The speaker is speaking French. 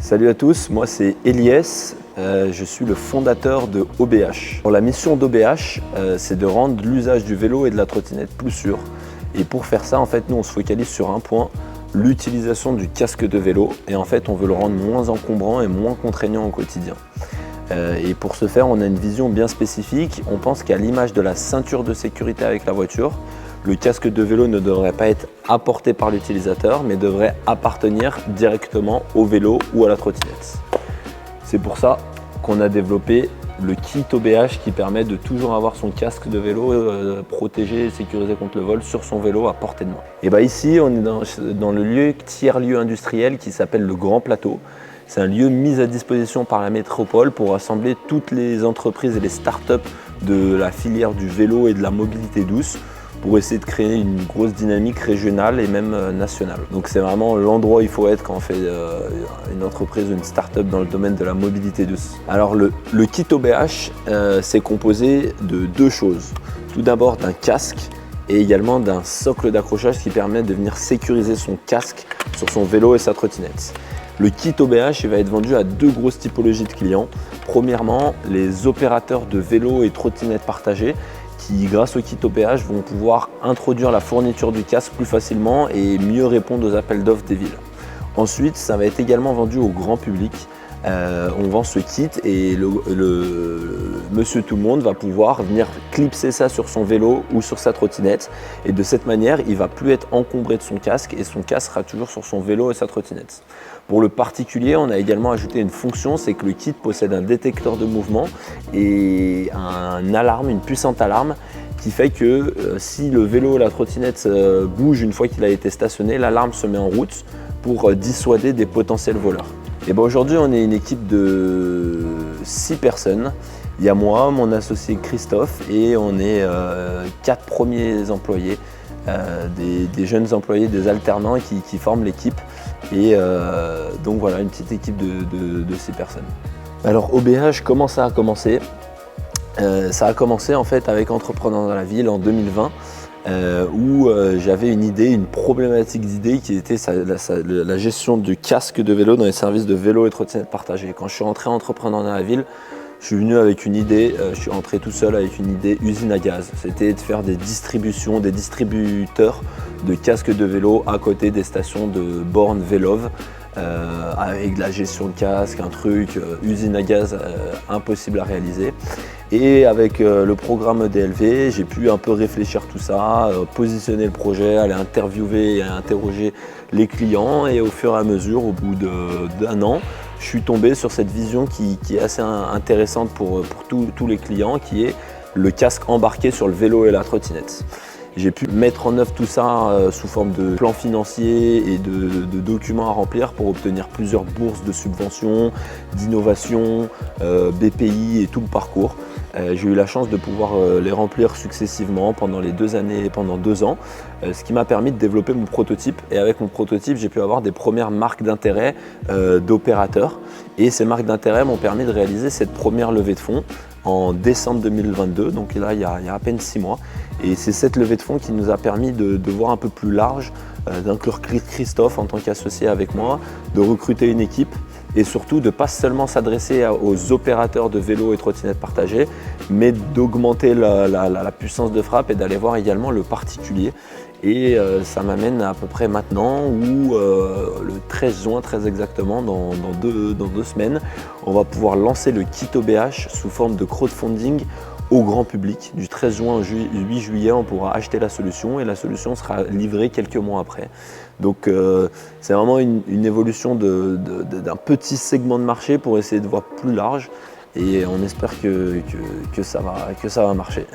Salut à tous, moi c'est Eliès, je suis le fondateur de OBH. La mission d'OBH, c'est de rendre l'usage du vélo et de la trottinette plus sûr. Et pour faire ça, en fait, nous on se focalise sur un point, l'utilisation du casque de vélo. Et en fait, on veut le rendre moins encombrant et moins contraignant au quotidien. Et pour ce faire, on a une vision bien spécifique. On pense qu'à l'image de la ceinture de sécurité avec la voiture, le casque de vélo ne devrait pas être apporté par l'utilisateur, mais devrait appartenir directement au vélo ou à la trottinette. C'est pour ça qu'on a développé le kit OBH qui permet de toujours avoir son casque de vélo protégé et sécurisé contre le vol sur son vélo à portée de main. Et bien ici, on est dans le tiers-lieu industriel qui s'appelle le Grand Plateau. C'est un lieu mis à disposition par la métropole pour rassembler toutes les entreprises et les startups de la filière du vélo et de la mobilité douce, pour essayer de créer une grosse dynamique régionale et même nationale. Donc c'est vraiment l'endroit où il faut être quand on fait une entreprise ou une start-up dans le domaine de la mobilité douce. Alors le kit OBH, c'est composé de deux choses. Tout d'abord d'un casque et également d'un socle d'accrochage qui permet de venir sécuriser son casque sur son vélo et sa trottinette. Le kit OBH va être vendu à deux grosses typologies de clients. Premièrement, les opérateurs de vélos et trottinettes partagées qui, grâce au kit OBH, vont pouvoir introduire la fourniture du casque plus facilement et mieux répondre aux appels d'offres des villes. Ensuite, ça va être également vendu au grand public. On vend ce kit et monsieur tout le monde va pouvoir venir clipser ça sur son vélo ou sur sa trottinette. Et de cette manière, il ne va plus être encombré de son casque et son casque sera toujours sur son vélo et sa trottinette. Pour le particulier, on a également ajouté une fonction, c'est que le kit possède un détecteur de mouvement et une puissante alarme qui fait que si le vélo ou la trottinette bouge une fois qu'il a été stationné, l'alarme se met en route pour dissuader des potentiels voleurs. Et ben aujourd'hui, on est une équipe de 6 personnes. Il y a moi, mon associé Christophe et on est 4 premiers employés, des jeunes employés, des alternants qui forment l'équipe. Et donc voilà, une petite équipe de 6 personnes. Alors OBH, comment ça a commencé? Ça a commencé en fait avec Entrepreneurs dans la ville en 2020. Où j'avais une problématique d'idée qui était la gestion du casque de vélo dans les services de vélo et trottinette partagée. Quand je suis rentré entrepreneur dans la ville, je suis venu avec une idée, je suis rentré tout seul avec une idée usine à gaz. C'était de faire des distributeurs de casques de vélo à côté des stations de bornes Vélove. Avec de la gestion de casque, usine à gaz impossible à réaliser. Et avec le programme DLV, j'ai pu un peu réfléchir tout ça, positionner le projet, aller interviewer et interroger les clients. Et au fur et à mesure, au bout d'un an, je suis tombé sur cette vision qui est assez intéressante pour tous les clients, qui est le casque embarqué sur le vélo et la trottinette. J'ai pu mettre en œuvre tout ça sous forme de plan financier et de documents à remplir pour obtenir plusieurs bourses de subventions, d'innovation, BPI et tout le parcours. J'ai eu la chance de pouvoir les remplir successivement pendant les 2 années et pendant 2 ans, ce qui m'a permis de développer mon prototype. Et avec mon prototype, j'ai pu avoir des premières marques d'intérêt d'opérateurs. Et ces marques d'intérêt m'ont permis de réaliser cette première levée de fonds en décembre 2022, donc là il y a à peine 6 mois. Et c'est cette levée de fonds qui nous a permis de voir un peu plus large, d'inclure Christophe en tant qu'associé avec moi, de recruter une équipe et surtout de ne pas seulement s'adresser aux opérateurs de vélos et trottinettes partagées, mais d'augmenter la puissance de frappe et d'aller voir également le particulier. Et ça m'amène à peu près maintenant où le 13 juin très exactement, dans deux semaines, on va pouvoir lancer le kit OBH sous forme de crowdfunding au grand public. Du 13 juin au 8 juillet, on pourra acheter la solution et la solution sera livrée quelques mois après. Donc c'est vraiment une évolution d'un petit segment de marché pour essayer de voir plus large et on espère que ça va marcher.